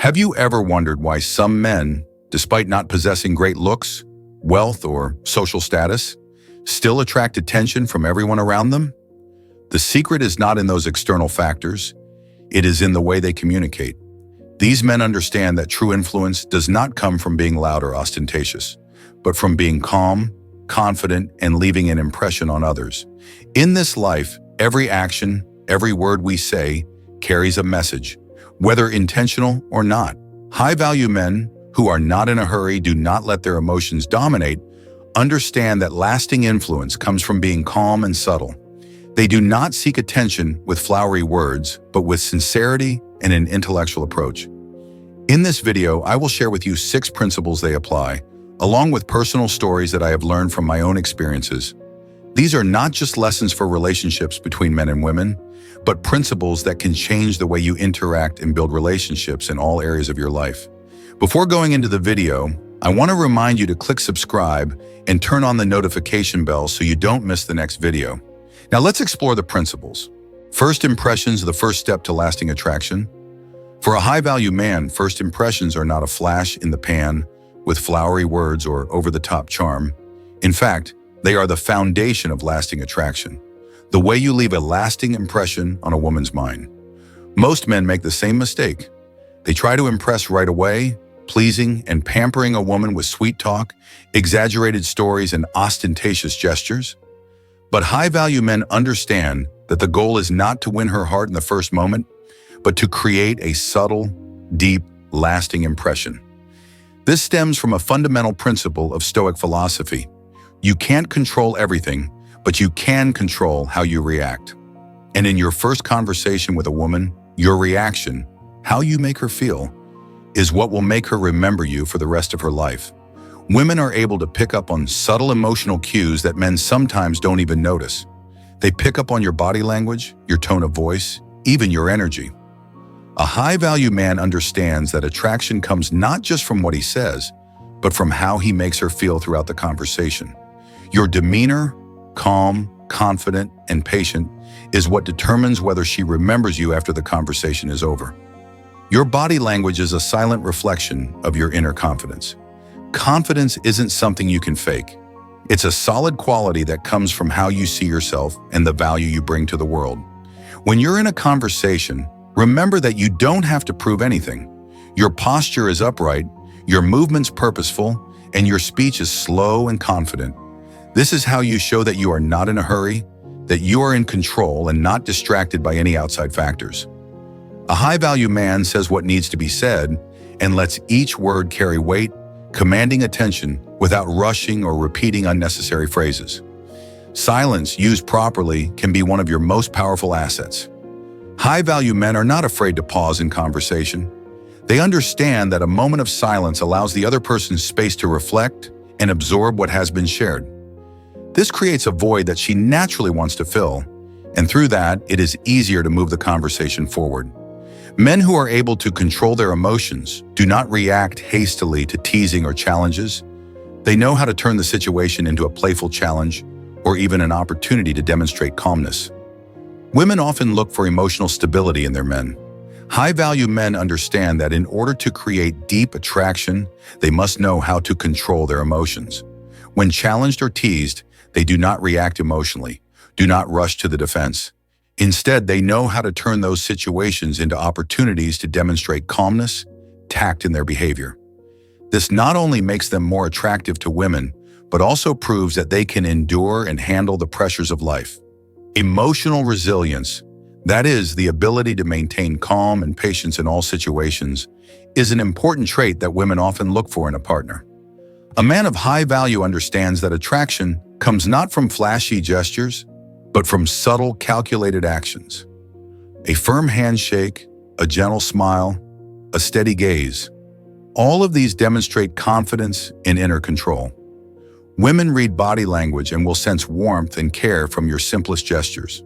Have you ever wondered why some men, despite not possessing great looks, wealth, or social status, still attract attention from everyone around them? The secret is not in those external factors. It is in the way they communicate. These men understand that true influence does not come from being loud or ostentatious, but from being calm, confident, and leaving an impression on others. In this life, every action, every word we say carries a message, whether intentional or not. High-value men who are not in a hurry, do not let their emotions dominate, understand that lasting influence comes from being calm and subtle. They do not seek attention with flowery words, but with sincerity and an intellectual approach. In this video, I will share with you 6 principles they apply, along with personal stories that I have learned from my own experiences. These are not just lessons for relationships between men and women, but principles that can change the way you interact and build relationships in all areas of your life. Before going into the video, I want to remind you to click subscribe and turn on the notification bell so you don't miss the next video. Now let's explore the principles. First impressions are the first step to lasting attraction. For a high-value man, first impressions are not a flash in the pan with flowery words or over-the-top charm. In fact, they are the foundation of lasting attraction, the way you leave a lasting impression on a woman's mind. Most men make the same mistake. They try to impress right away, pleasing and pampering a woman with sweet talk, exaggerated stories, and ostentatious gestures. But high-value men understand that the goal is not to win her heart in the first moment, but to create a subtle, deep, lasting impression. This stems from a fundamental principle of Stoic philosophy. You can't control everything, but you can control how you react. And in your first conversation with a woman, your reaction, how you make her feel, is what will make her remember you for the rest of her life. Women are able to pick up on subtle emotional cues that men sometimes don't even notice. They pick up on your body language, your tone of voice, even your energy. A high-value man understands that attraction comes not just from what he says, but from how he makes her feel throughout the conversation. Your demeanor, calm, confident, and patient, is what determines whether she remembers you after the conversation is over. Your body language is a silent reflection of your inner confidence. Confidence isn't something you can fake. It's a solid quality that comes from how you see yourself and the value you bring to the world. When you're in a conversation, remember that you don't have to prove anything. Your posture is upright, your movement's purposeful, and your speech is slow and confident. This is how you show that you are not in a hurry, that you are in control and not distracted by any outside factors. A high-value man says what needs to be said and lets each word carry weight, commanding attention without rushing or repeating unnecessary phrases. Silence, used properly, can be one of your most powerful assets. High-value men are not afraid to pause in conversation. They understand that a moment of silence allows the other person's space to reflect and absorb what has been shared. This creates a void that she naturally wants to fill, and through that, it is easier to move the conversation forward. Men who are able to control their emotions do not react hastily to teasing or challenges. They know how to turn the situation into a playful challenge or even an opportunity to demonstrate calmness. Women often look for emotional stability in their men. High-value men understand that in order to create deep attraction, they must know how to control their emotions. When challenged or teased, they do not react emotionally, do not rush to the defense. Instead, they know how to turn those situations into opportunities to demonstrate calmness, tact in their behavior. This not only makes them more attractive to women, but also proves that they can endure and handle the pressures of life. Emotional resilience, that is, the ability to maintain calm and patience in all situations, is an important trait that women often look for in a partner. A man of high value understands that attraction comes not from flashy gestures, but from subtle, calculated actions. A firm handshake, a gentle smile, a steady gaze. All of these demonstrate confidence and inner control. Women read body language and will sense warmth and care from your simplest gestures.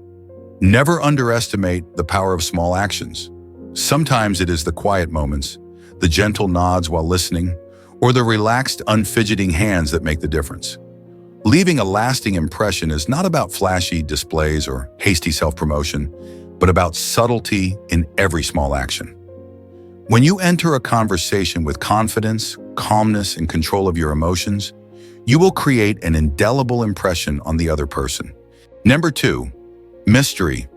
Never underestimate the power of small actions. Sometimes it is the quiet moments, the gentle nods while listening, or the relaxed, unfidgeting hands that make the difference. Leaving a lasting impression is not about flashy displays or hasty self-promotion, but about subtlety in every small action. When you enter a conversation with confidence, calmness, and control of your emotions, you will create an indelible impression on the other person. Number 2, mystery,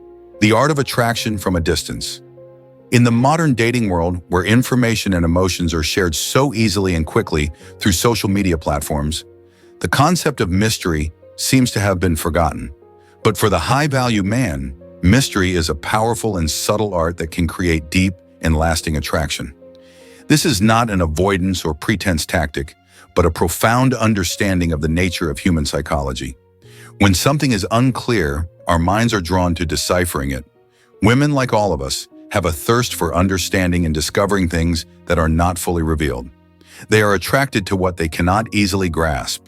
the art of attraction from a distance. In the modern dating world, where information and emotions are shared so easily and quickly through social media platforms, the concept of mystery seems to have been forgotten. But for the high-value man, mystery is a powerful and subtle art that can create deep and lasting attraction. This is not an avoidance or pretense tactic, but a profound understanding of the nature of human psychology. When something is unclear, our minds are drawn to deciphering it. Women, like all of us, have a thirst for understanding and discovering things that are not fully revealed. They are attracted to what they cannot easily grasp.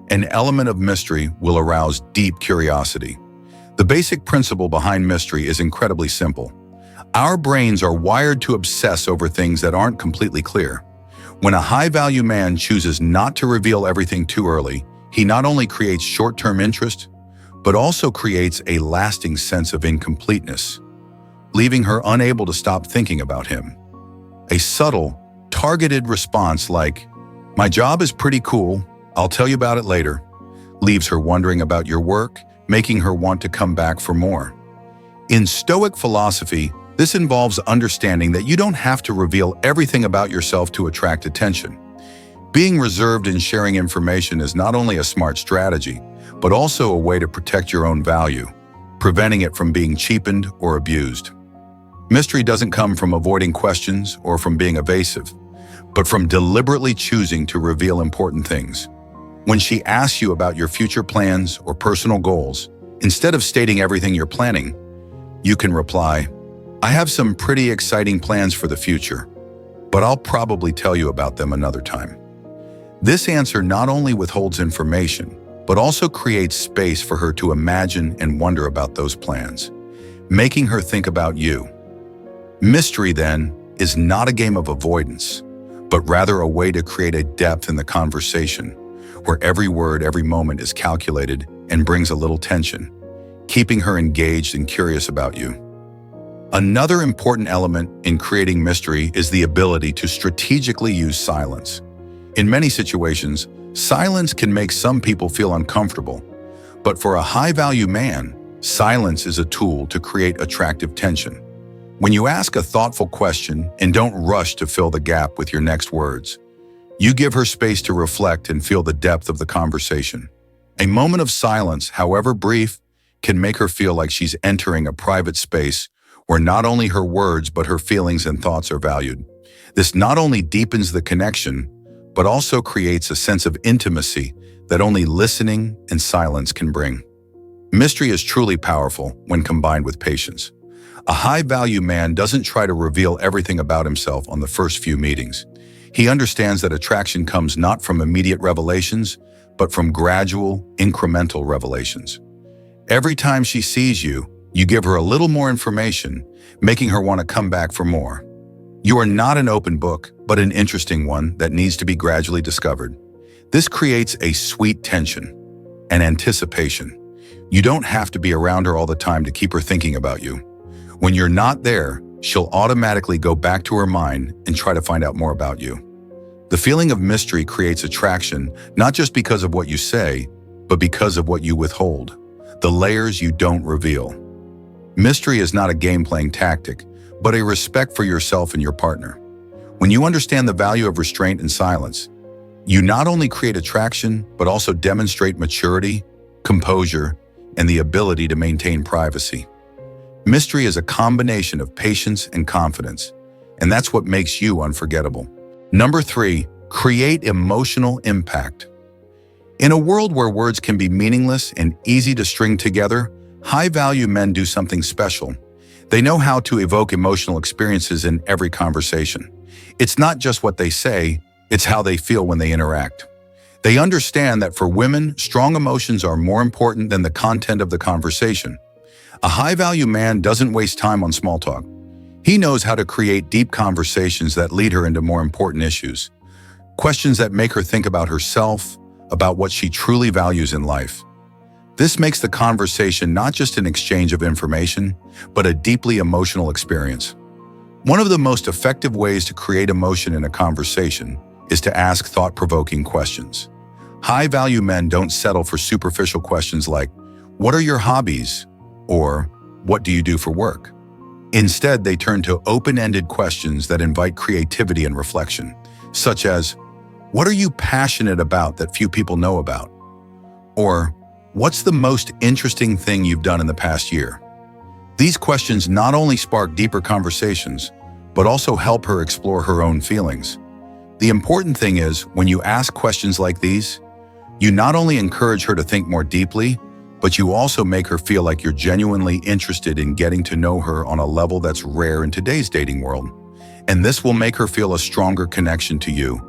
An element of mystery will arouse deep curiosity. The basic principle behind mystery is incredibly simple. Our brains are wired to obsess over things that aren't completely clear. When a high-value man chooses not to reveal everything too early, he not only creates short-term interest, but also creates a lasting sense of incompleteness, leaving her unable to stop thinking about him. A subtle, targeted response like, "My job is pretty cool, I'll tell you about it later," leaves her wondering about your work, making her want to come back for more. In Stoic philosophy, this involves understanding that you don't have to reveal everything about yourself to attract attention. Being reserved in sharing information is not only a smart strategy, but also a way to protect your own value, preventing it from being cheapened or abused. Mystery doesn't come from avoiding questions or from being evasive, but from deliberately choosing to reveal important things. When she asks you about your future plans or personal goals, instead of stating everything you're planning, you can reply, "I have some pretty exciting plans for the future, but I'll probably tell you about them another time." This answer not only withholds information, but also creates space for her to imagine and wonder about those plans, making her think about you. Mystery, then, is not a game of avoidance, but rather a way to create a depth in the conversation, where every word, every moment is calculated and brings a little tension, keeping her engaged and curious about you. Another important element in creating mystery is the ability to strategically use silence. In many situations, silence can make some people feel uncomfortable, but for a high-value man, silence is a tool to create attractive tension. When you ask a thoughtful question and don't rush to fill the gap with your next words, you give her space to reflect and feel the depth of the conversation. A moment of silence, however brief, can make her feel like she's entering a private space where not only her words but her feelings and thoughts are valued. This not only deepens the connection, but also creates a sense of intimacy that only listening and silence can bring. Mystery is truly powerful when combined with patience. A high-value man doesn't try to reveal everything about himself on the first few meetings. He understands that attraction comes not from immediate revelations, but from gradual, incremental revelations. Every time she sees you, you give her a little more information, making her want to come back for more. You are not an open book, but an interesting one that needs to be gradually discovered. This creates a sweet tension, an anticipation. You don't have to be around her all the time to keep her thinking about you. When you're not there, she'll automatically go back to her mind and try to find out more about you. The feeling of mystery creates attraction, not just because of what you say, but because of what you withhold, the layers you don't reveal. Mystery is not a game-playing tactic, but a respect for yourself and your partner. When you understand the value of restraint and silence, you not only create attraction, but also demonstrate maturity, composure, and the ability to maintain privacy. Mystery is a combination of patience and confidence, and that's what makes you unforgettable. Number 3, create emotional impact. In a world where words can be meaningless and easy to string together, high-value men do something special. They know how to evoke emotional experiences in every conversation. It's not just what they say, it's how they feel when they interact. They understand that for women, strong emotions are more important than the content of the conversation. A high-value man doesn't waste time on small talk. He knows how to create deep conversations that lead her into more important issues. Questions that make her think about herself, about what she truly values in life. This makes the conversation not just an exchange of information, but a deeply emotional experience. One of the most effective ways to create emotion in a conversation is to ask thought-provoking questions. High-value men don't settle for superficial questions like, "What are your hobbies?" or "What do you do for work?" Instead, they turn to open-ended questions that invite creativity and reflection, such as, "What are you passionate about that few people know about?" Or, "What's the most interesting thing you've done in the past year?" These questions not only spark deeper conversations, but also help her explore her own feelings. The important thing is, when you ask questions like these, you not only encourage her to think more deeply, but you also make her feel like you're genuinely interested in getting to know her on a level that's rare in today's dating world. And this will make her feel a stronger connection to you,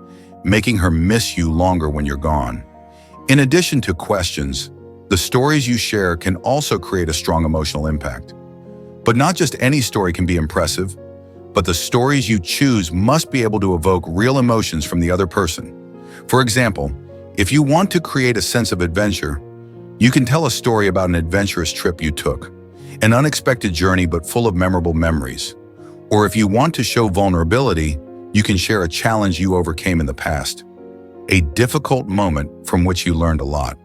making her miss you longer when you're gone. In addition to questions, the stories you share can also create a strong emotional impact. But not just any story can be impressive, but the stories you choose must be able to evoke real emotions from the other person. For example, if you want to create a sense of adventure, you can tell a story about an adventurous trip you took, an unexpected journey but full of memorable memories. Or if you want to show vulnerability, you can share a challenge you overcame in the past, a difficult moment from which you learned a lot.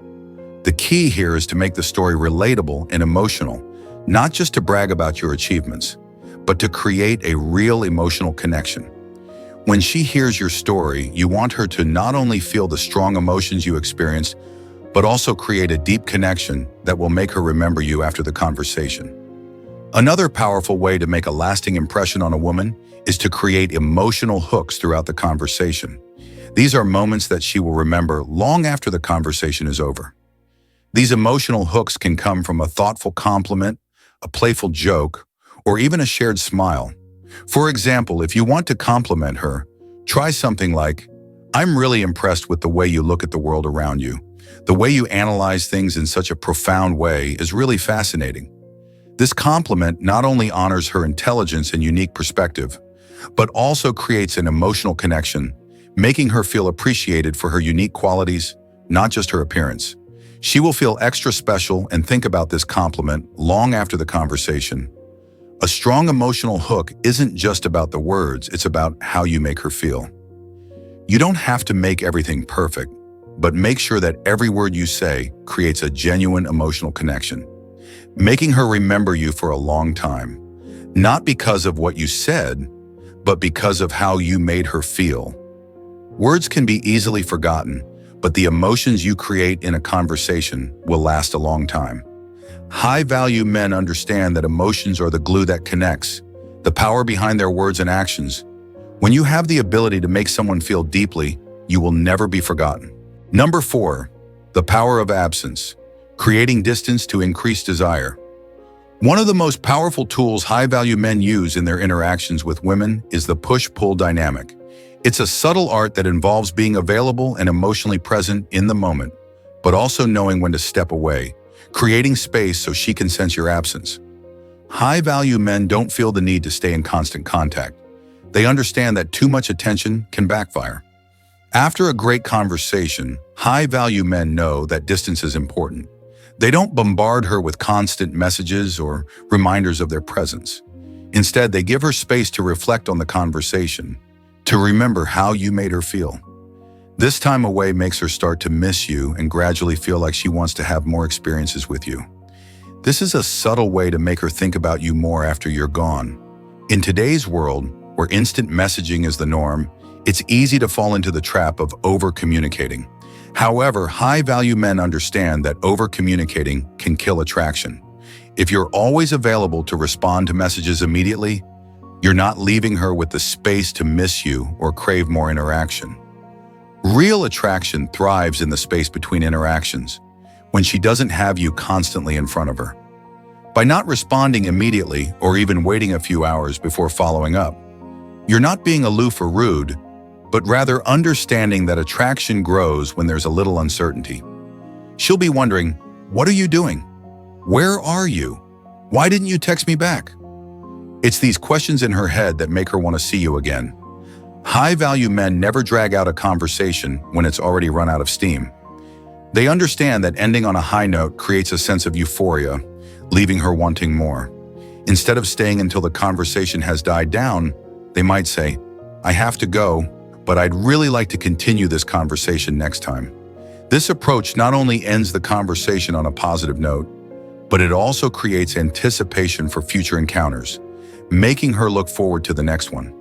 The key here is to make the story relatable and emotional, not just to brag about your achievements, but to create a real emotional connection. When she hears your story, you want her to not only feel the strong emotions you experienced, but also create a deep connection that will make her remember you after the conversation. Another powerful way to make a lasting impression on a woman is to create emotional hooks throughout the conversation. These are moments that she will remember long after the conversation is over. These emotional hooks can come from a thoughtful compliment, a playful joke, or even a shared smile. For example, if you want to compliment her, try something like, "I'm really impressed with the way you look at the world around you. The way you analyze things in such a profound way is really fascinating." This compliment not only honors her intelligence and unique perspective, but also creates an emotional connection, making her feel appreciated for her unique qualities, not just her appearance. She will feel extra special and think about this compliment long after the conversation. A strong emotional hook isn't just about the words, it's about how you make her feel. You don't have to make everything perfect, but make sure that every word you say creates a genuine emotional connection, making her remember you for a long time, not because of what you said, but because of how you made her feel. Words can be easily forgotten, but the emotions you create in a conversation will last a long time. High-value men understand that emotions are the glue that connects, the power behind their words and actions. When you have the ability to make someone feel deeply, you will never be forgotten. Number 4, the power of absence, creating distance to increase desire. One of the most powerful tools high-value men use in their interactions with women is the push-pull dynamic. It's a subtle art that involves being available and emotionally present in the moment, but also knowing when to step away, creating space so she can sense your absence. High-value men don't feel the need to stay in constant contact. They understand that too much attention can backfire. After a great conversation, high-value men know that distance is important. They don't bombard her with constant messages or reminders of their presence. Instead, they give her space to reflect on the conversation, to remember how you made her feel. This time away makes her start to miss you and gradually feel like she wants to have more experiences with you. This is a subtle way to make her think about you more after you're gone. In today's world, where instant messaging is the norm, it's easy to fall into the trap of over-communicating. However, high-value men understand that over-communicating can kill attraction. If you're always available to respond to messages immediately, you're not leaving her with the space to miss you or crave more interaction. Real attraction thrives in the space between interactions, when she doesn't have you constantly in front of her. By not responding immediately or even waiting a few hours before following up, you're not being aloof or rude, but rather understanding that attraction grows when there's a little uncertainty. She'll be wondering, "What are you doing? Where are you? Why didn't you text me back?" It's these questions in her head that make her want to see you again. High-value men never drag out a conversation when it's already run out of steam. They understand that ending on a high note creates a sense of euphoria, leaving her wanting more. Instead of staying until the conversation has died down, they might say, "I have to go, but I'd really like to continue this conversation next time." This approach not only ends the conversation on a positive note, but it also creates anticipation for future encounters, making her look forward to the next one.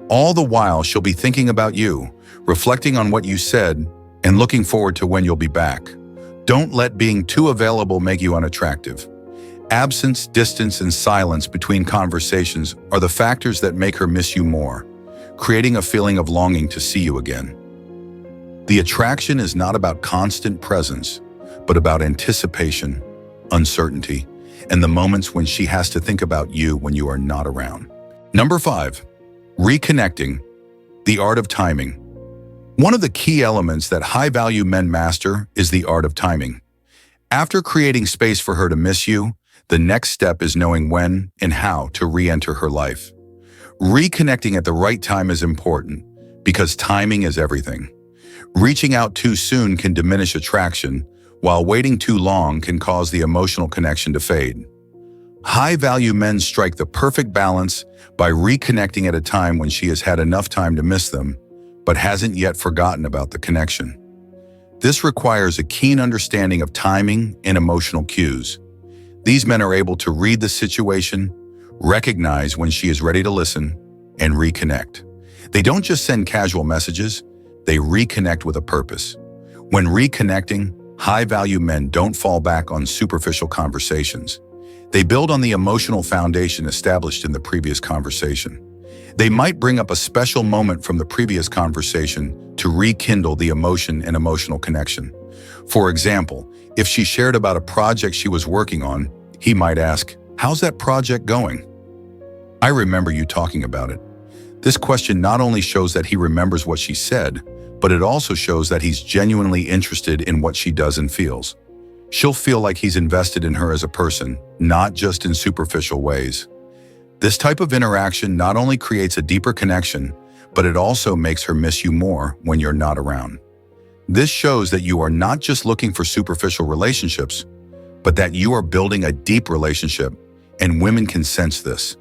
All the while, she'll be thinking about you, reflecting on what you said, and looking forward to when you'll be back. Don't let being too available make you unattractive. Absence, distance, and silence between conversations are the factors that make her miss you more, creating a feeling of longing to see you again. The attraction is not about constant presence, but about anticipation, uncertainty, and the moments when she has to think about you when you are not around. Number 5, reconnecting, the art of timing. One of the key elements that high-value men master is the art of timing. After creating space for her to miss you, the next step is knowing when and how to re-enter her life. Reconnecting at the right time is important because timing is everything. Reaching out too soon can diminish attraction, while waiting too long can cause the emotional connection to fade. High-value men strike the perfect balance by reconnecting at a time when she has had enough time to miss them, but hasn't yet forgotten about the connection. This requires a keen understanding of timing and emotional cues. These men are able to read the situation, recognize when she is ready to listen, and reconnect. They don't just send casual messages, they reconnect with a purpose. When reconnecting, high-value men don't fall back on superficial conversations. They build on the emotional foundation established in the previous conversation. They might bring up a special moment from the previous conversation to rekindle the emotion and emotional connection. For example, if she shared about a project she was working on, he might ask, "How's that project going?" "I remember you talking about it." This question not only shows that he remembers what she said, but it also shows that he's genuinely interested in what she does and feels. She'll feel like he's invested in her as a person, not just in superficial ways. This type of interaction not only creates a deeper connection, but it also makes her miss you more when you're not around. This shows that you are not just looking for superficial relationships, but that you are building a deep relationship, and women can sense this.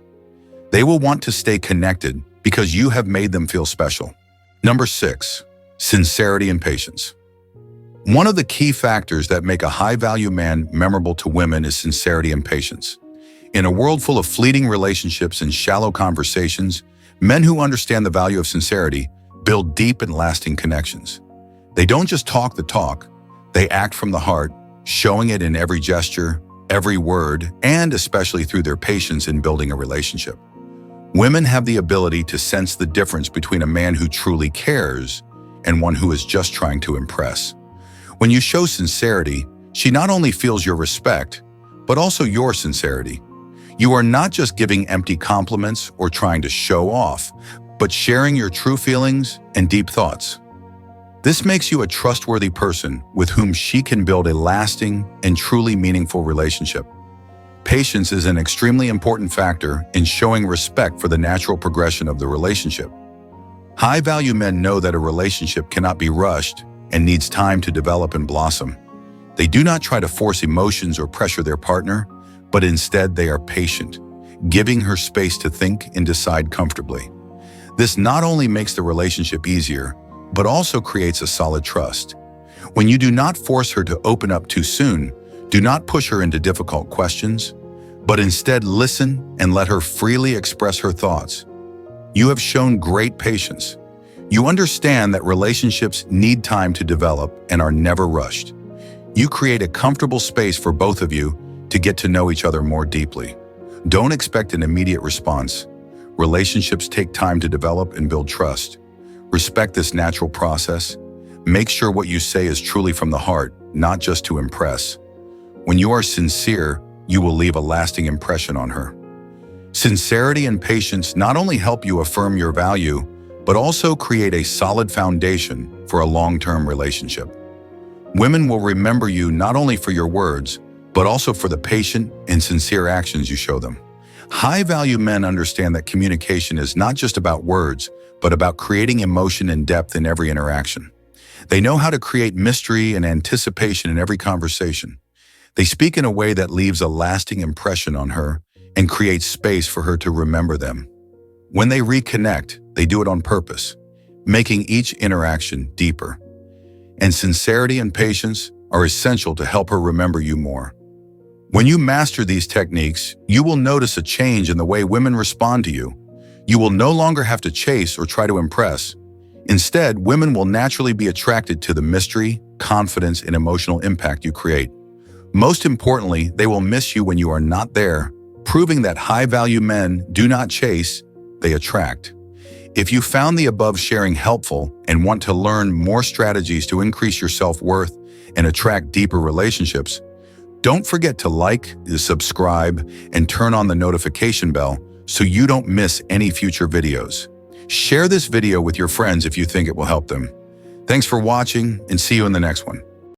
They will want to stay connected because you have made them feel special. Number 6, sincerity and patience. One of the key factors that make a high-value man memorable to women is sincerity and patience. In a world full of fleeting relationships and shallow conversations, men who understand the value of sincerity build deep and lasting connections. They don't just talk the talk, they act from the heart, showing it in every gesture, every word, and especially through their patience in building a relationship. Women have the ability to sense the difference between a man who truly cares and one who is just trying to impress. When you show sincerity, she not only feels your respect, but also your sincerity. You are not just giving empty compliments or trying to show off, but sharing your true feelings and deep thoughts. This makes you a trustworthy person with whom she can build a lasting and truly meaningful relationship. Patience is an extremely important factor in showing respect for the natural progression of the relationship. High-value men know that a relationship cannot be rushed and needs time to develop and blossom. They do not try to force emotions or pressure their partner, but instead they are patient, giving her space to think and decide comfortably. This not only makes the relationship easier, but also creates a solid trust. When you do not force her to open up too soon, do not push her into difficult questions, but instead listen and let her freely express her thoughts. You have shown great patience. You understand that relationships need time to develop and are never rushed. You create a comfortable space for both of you to get to know each other more deeply. Don't expect an immediate response. Relationships take time to develop and build trust. Respect this natural process. Make sure what you say is truly from the heart, not just to impress. When you are sincere, you will leave a lasting impression on her. Sincerity and patience not only help you affirm your value, but also create a solid foundation for a long-term relationship. Women will remember you not only for your words, but also for the patient and sincere actions you show them. High-value men understand that communication is not just about words, but about creating emotion and depth in every interaction. They know how to create mystery and anticipation in every conversation. They speak in a way that leaves a lasting impression on her, and create space for her to remember them. When they reconnect, they do it on purpose, making each interaction deeper. And sincerity and patience are essential to help her remember you more. When you master these techniques, you will notice a change in the way women respond to you. You will no longer have to chase or try to impress. Instead, women will naturally be attracted to the mystery, confidence, and emotional impact you create. Most importantly, they will miss you when you are not there, proving that high-value men do not chase, they attract. If you found the above sharing helpful and want to learn more strategies to increase your self-worth and attract deeper relationships, don't forget to like, subscribe, and turn on the notification bell so you don't miss any future videos. Share this video with your friends if you think it will help them. Thanks for watching, and see you in the next one.